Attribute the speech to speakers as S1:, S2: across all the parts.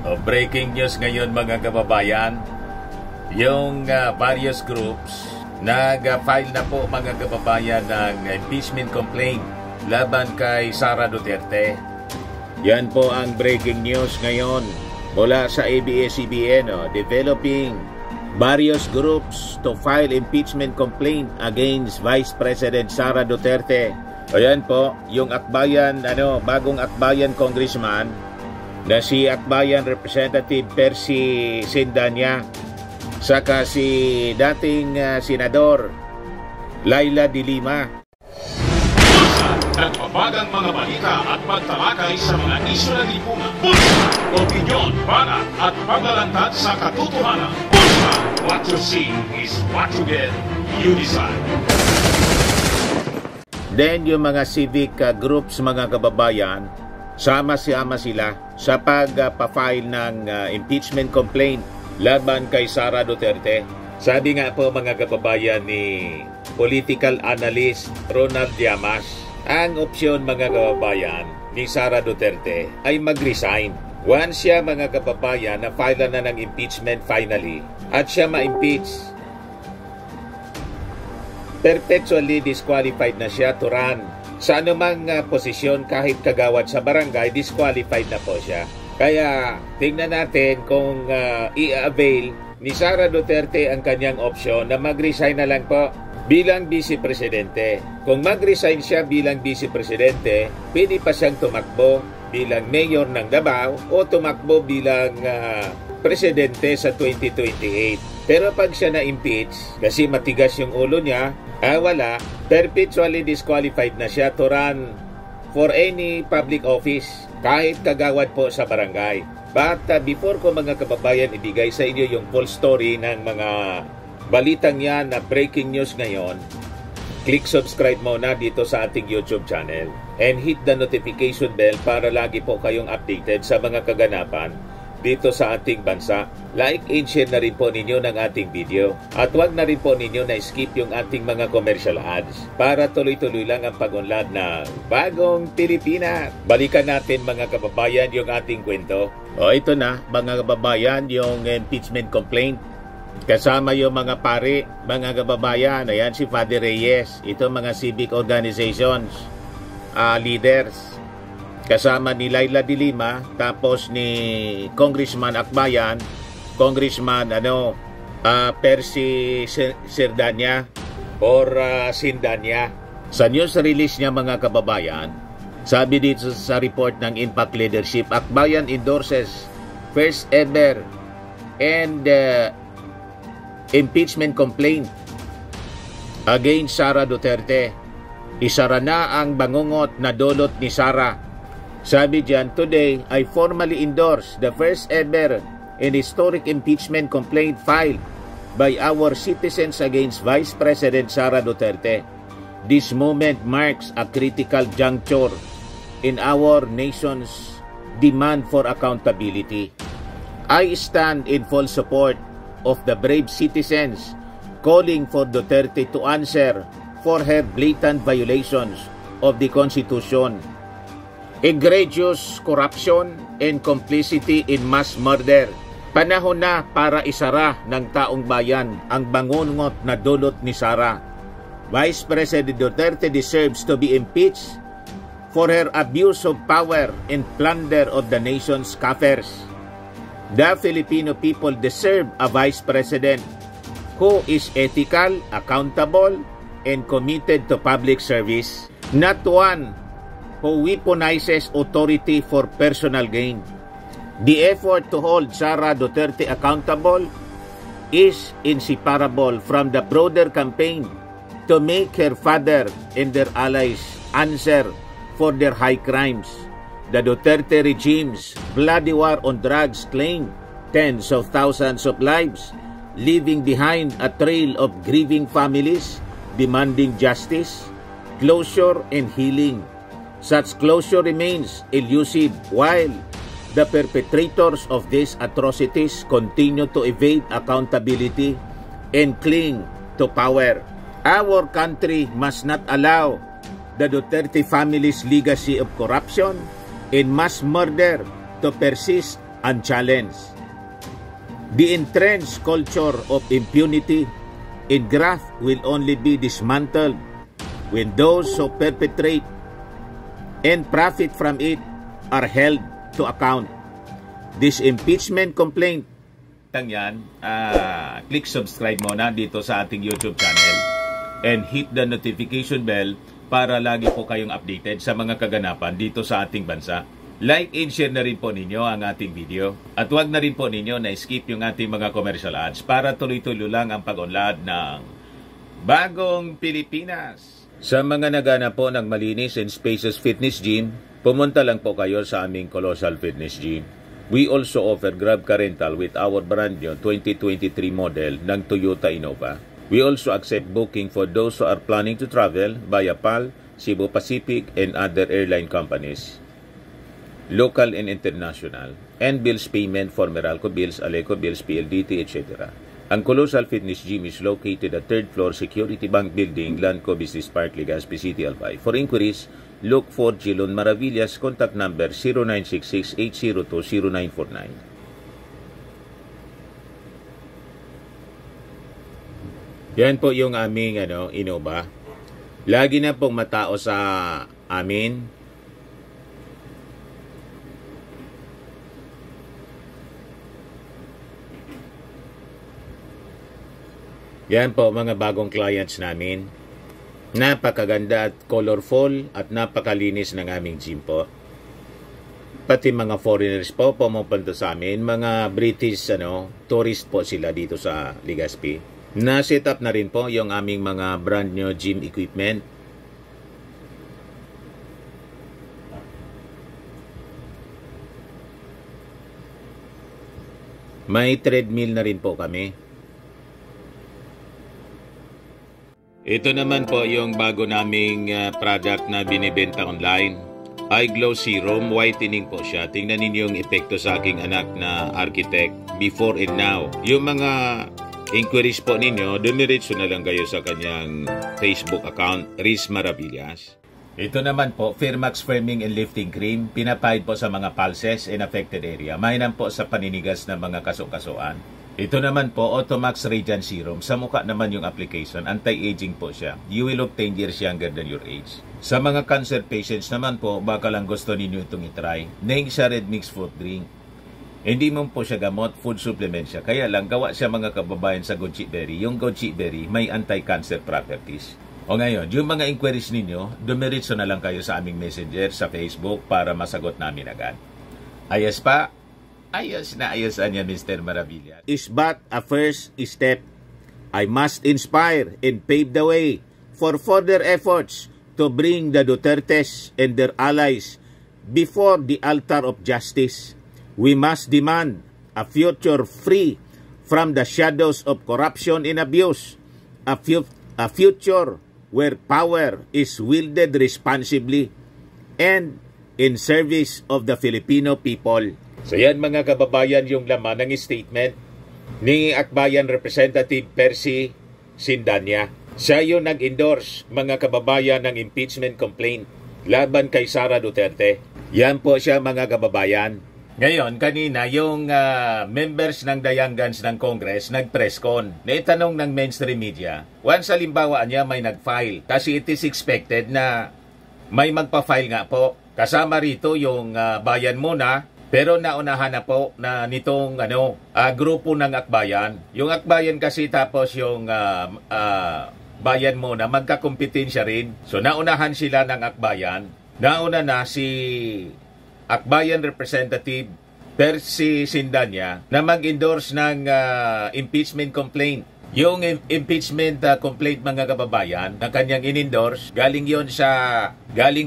S1: Breaking news ngayon mga kababayan, yung various groups nag-file na po mga kababayan ng impeachment complaint laban kay Sara Duterte. Yan po ang breaking news ngayon mula sa ABS-CBN, developing various groups to file impeachment complaint against Vice President Sara Duterte. Ayan po, yung Akbayan, bagong Akbayan congressman na si Akbayan Representative Percy Sindanya, saka si dating Senador Laila de Lima.
S2: Nagpapagang mga balita at pagtalakay sa mga isyu ng lipunan. Bulsa! Opinyon, banat at paglalantad sa katotohanan. Bulsa! What you see is what you get. You decide.
S1: Then yung mga civic groups mga kababayan, sama-sama sila sa pag-file ng impeachment complaint laban kay Sara Duterte. Sabi nga po mga kababayan ni political analyst Ronald Llamas, ang opsyon mga kababayan ni Sara Duterte ay mag-resign. Once siya mga kababayan na file na ng impeachment finally at siya ma-impeach, perpetually disqualified na siya to run sa anumang posisyon. Kahit kagawad sa barangay, disqualified na po siya. Kaya tingnan natin kung i-avail ni Sara Duterte ang kanyang opsyon na mag-resign na lang po bilang Vice Presidente. Kung mag-resign siya bilang Vice Presidente, pwede pa siyang tumakbo bilang Mayor ng Davao o tumakbo bilang Presidente sa 2028. Pero pag siya na-impeach, kasi matigas yung ulo niya, wala, perpetually disqualified na siya to run for any public office, kahit kagawad po sa barangay. But before ko mga kababayan ibigay sa inyo yung full story ng mga balitang yan na breaking news ngayon, click subscribe muna dito sa ating YouTube channel and hit the notification bell para lagi po kayong updated sa mga kaganapan dito sa ating bansa. Like and share na rin po ninyo ng ating video. At huwag na rin po ninyo na skip yung ating mga commercial ads para tuloy-tuloy lang ang pag-unlad ng bagong Pilipinas. Balikan natin mga kababayan yung ating kwento. Ito na mga kababayan yung impeachment complaint. Kasama yung mga pari, mga kababayan. Ayan si Father Reyes. Ito mga civic organizations, leaders. Kasama ni Laila de Lima, tapos ni Congressman Akbayan, Congressman Percy Sindanya or Sindanya. Sa news release niya mga kababayan, sabi dito sa report ng Impact Leadership, Akbayan endorses first ever and impeachment complaint against Sara Duterte. Isara na ang bangungot na dulot ni Sara. Sabi diyan, today, I formally endorse the first ever and historic impeachment complaint filed by our citizens against Vice President Sara Duterte. This moment marks a critical juncture in our nation's demand for accountability. I stand in full support of the brave citizens calling for Duterte to answer for her blatant violations of the Constitution, egregious corruption and complicity in mass murder. Panahon na para isara ng taong bayan ang bangungot na dulot ni Sara. Vice President Duterte deserves to be impeached for her abuse of power and plunder of the nation's coffers. The Filipino people deserve a Vice President who is ethical, accountable, and committed to public service, not one who weaponizes authority for personal gain. The effort to hold Sara Duterte accountable is inseparable from the broader campaign to make her father and their allies answer for their high crimes. The Duterte regime's bloody war on drugs claimed tens of thousands of lives, leaving behind a trail of grieving families demanding justice, closure, and healing. Such closure remains elusive while the perpetrators of these atrocities continue to evade accountability and cling to power. Our country must not allow the Duterte family's legacy of corruption and mass murder to persist unchallenged. The entrenched culture of impunity and graft will only be dismantled when those who perpetrate and profit from it are held to account. This impeachment complaint, click subscribe muna dito sa ating YouTube channel and hit the notification bell para lagi po kayong updated sa mga kaganapan dito sa ating bansa. Like and share na rin po ninyo ang ating video. At huwag na rin po ninyo na skip yung ating mga commercial ads para tuloy-tuloy lang ang pag-unlad ng Bagong Pilipinas. Sa mga nagana po ng malinis and spacious fitness gym, pumunta lang po kayo sa aming Colossal Fitness Gym. We also offer Grab Car Rental with our brand new 2023 model ng Toyota Innova. We also accept booking for those who are planning to travel via PAL, Cebu Pacific, and other airline companies, local and international, and bills payment for Meralco Bills, Aleco Bills, PLDT, etc. Ang Colossal Fitness Gym is located at 3rd floor Security Bank Building, Lanco Business Park, Legazpi City, Albay. For inquiries, look for Gilon Maravillas. Contact number 0966-802-0949. Yan po yung aming Innova. Lagi na pong matao sa amin. Yan po mga bagong clients namin. Napakaganda at colorful at napakalinis ng aming gym po. Pati mga foreigners po pumupunta sa amin, mga British tourist po sila dito sa Legazpi. Na-set up na rin po yung aming mga brand new gym equipment. May treadmill na rin po kami. Ito naman po yung bago naming product na binibenta online. Eye Glow Serum, whitening po siya. Tingnan ninyo yung epekto sa aking anak na architect before and now. Yung mga inquiries po ninyo, dumiretso na lang kayo sa kanyang Facebook account, Riz Maravillas. Ito naman po, Firmax Firming and Lifting Cream, pinapahid po sa mga pulses and affected area. Mainam po sa paninigas ng mga kaso-kasuan. Ito naman po, Automax Radiant Serum. Sa mukha naman yung application, anti-aging po siya. You will look 10 years younger than your age. Sa mga cancer patients naman po, baka lang gusto ninyo itong itry. Neng siya red mixed fruit drink. Hindi mo po siya gamot, food supplement siya. Kaya lang, gawa siya mga kababayan sa goji berry. Yung goji berry may anti-cancer properties. O ngayon, yung mga inquiries ninyo, dumiritso na lang kayo sa aming messenger sa Facebook para masagot namin agad. Ayos pa? Ayos na ayos niya, Mr. Maravilla. Is but a first step. I must inspire and pave the way for further efforts to bring the Dutertes and their allies before the altar of justice. We must demand a future free from the shadows of corruption and abuse, a future where power is wielded responsibly and in service of the Filipino people. So yan mga kababayan yung laman ng statement ni Akbayan Representative Percy Sindanya. Siya yung nag-endorse mga kababayan ng impeachment complaint laban kay Sara Duterte. Yan po siya mga kababayan. Ngayon, kanina yung members ng Dayangans ng Congress nag-press con. Naitanong ng mainstream media, once halimbawa niya may nag-file, kasi it is expected na may magpa-file nga po. Kasama rito yung bayan muna. Pero naunahan na po na nitong grupo ng Akbayan. Yung Akbayan kasi tapos yung bayan mo na magkakompetensya rin. So naunahan sila ng Akbayan. Nauna na si Akbayan Representative Percy Sindanya na mag-endorse ng impeachment complaint. Yung impeachment complaint mga kababayan na kanyang in-endorse, galing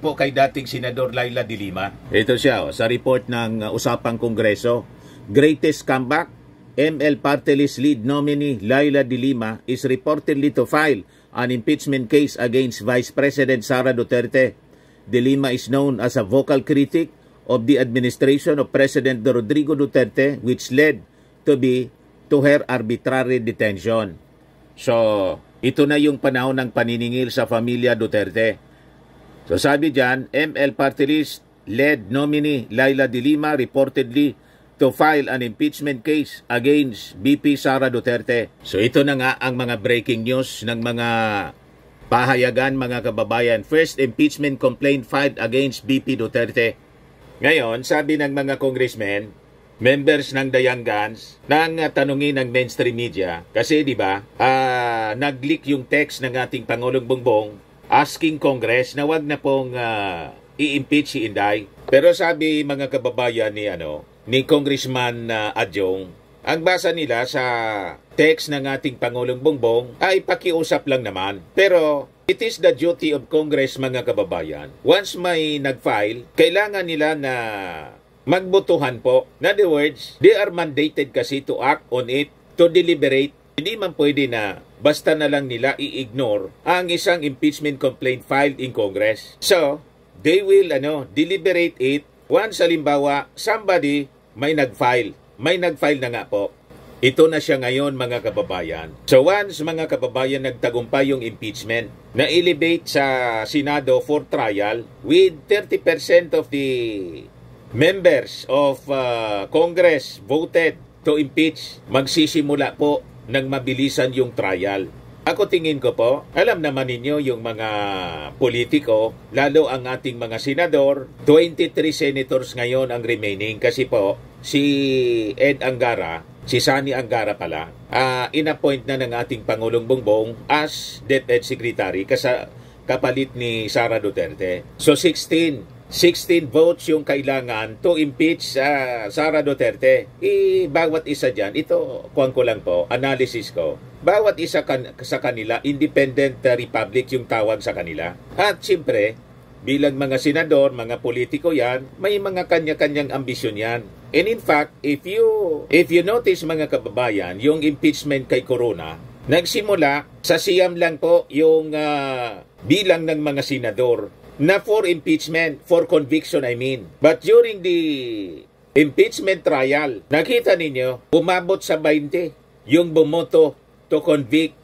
S1: po kay dating Senador Laila de Lima. Ito siya sa report ng Usapang Kongreso. Greatest comeback, ML Party List lead nominee Laila de Lima is reportedly to file an impeachment case against Vice President Sara Duterte. De Lima is known as a vocal critic of the administration of President Rodrigo Duterte, which led to her arbitrary detention. So, ito na yung panahon ng paniningil sa pamilya Duterte. So sabi dyan, ML Party List led nominee Laila de Lima reportedly to file an impeachment case against VP Sara Duterte. So ito na nga ang mga breaking news ng mga pahayagan, mga kababayan. First impeachment complaint filed against VP Duterte. Ngayon, sabi ng mga congressmen, members ng The Young Guns, nang tanungin ng mainstream media, kasi di ba, nag-leak yung text ng ating Pangulong Bongbong asking Congress na wag na pong i-impeach si Inday. Pero sabi mga kababayan ni Congressman Adjong, ang basa nila sa text ng ating Pangulong Bongbong ay pakiusap lang naman. Pero it is the duty of Congress, mga kababayan. Once may nag-file, kailangan nila na magbotohan po. In other words, they are mandated kasi to act on it, to deliberate. Hindi man pwede na basta na lang nila i-ignore ang isang impeachment complaint filed in Congress. So, they will deliberate it once halimbawa somebody may nag-file. May nag-file na nga po. Ito na siya ngayon, mga kababayan. So once, mga kababayan, nagtagumpay yung impeachment, na-elevate sa Senado for trial with 30% of the members of Congress voted to impeach, magsisimula po ng mabilisan yung trial. Ako tingin ko po, alam naman ninyo yung mga politiko, lalo ang ating mga senador, 23 senators ngayon ang remaining kasi po si Ed Angara, si Sani Angara pala, inappoint na ng ating Pangulong Bongbong as DepEd Secretary kapalit ni Sara Duterte. So 16 votes yung kailangan to impeach Sara Duterte. Bawat isa dyan, ito, kuwan ko lang po, analysis ko, bawat isa sa kanila, independent republic yung tawag sa kanila. At siyempre, bilang mga senador, mga politiko yan, may mga kanya-kanyang ambisyon yan. And in fact, if you notice, mga kababayan, yung impeachment kay Corona, nagsimula sa siyam lang po yung bilang ng mga senador na for impeachment, for conviction I mean. But during the impeachment trial, nakita ninyo, umabot sa 20 yung bumoto to convict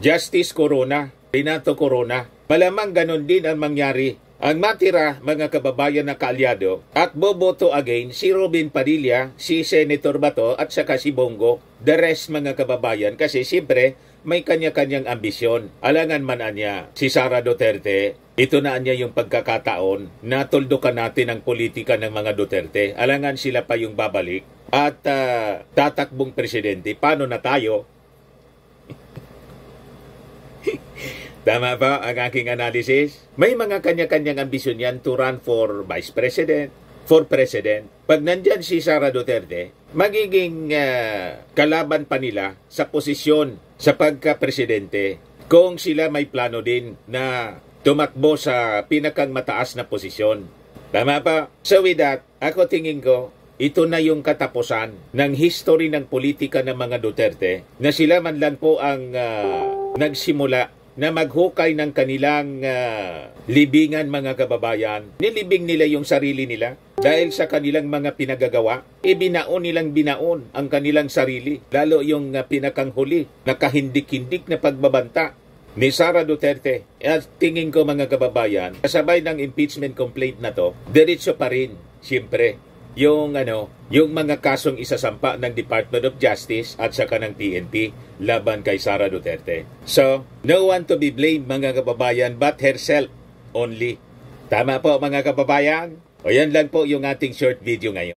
S1: Justice Corona, Renato Corona. Malamang ganon din ang mangyari. Ang matira, mga kababayan na kaalyado, at boboto again si Robin Padilla, si Senator Bato, at saka si Bongo. The rest, mga kababayan, kasi siyempre may kanya-kanyang ambisyon. Alangan man niya si Sara Duterte, ito na niya yung pagkakataon na tuldukan natin ang politika ng mga Duterte. Alangan sila pa yung babalik at tatakbong presidente. Paano na tayo? Tama ba ang aking analysis? May mga kanya-kanyang ambisyon yan to run for vice president, for president. Pag nandyan si Sara Duterte, magiging kalaban pa nila sa posisyon sa pagka-presidente kung sila may plano din na tumakbo sa pinakang mataas na posisyon. Tama ba? So with that, ako tingin ko, ito na yung katapusan ng history ng politika ng mga Duterte na sila man lang po ang nagsimula na maghukay ng kanilang libingan, mga kababayan. Nilibing nila yung sarili nila dahil sa kanilang mga pinagagawa. Binaon ang kanilang sarili. Lalo yung pinakang huli, nakahindik-hindik na pagbabanta ni Sara Duterte. At tingin ko, mga kababayan, kasabay ng impeachment complaint na to, diretso pa rin, siyempre, yung mga kasong isasampa ng Department of Justice at saka ng PNP laban kay Sara Duterte. So, no one to be blamed, mga kababayan, but herself only. Tama po, mga kababayan? O yan lang po yung ating short video ngayon.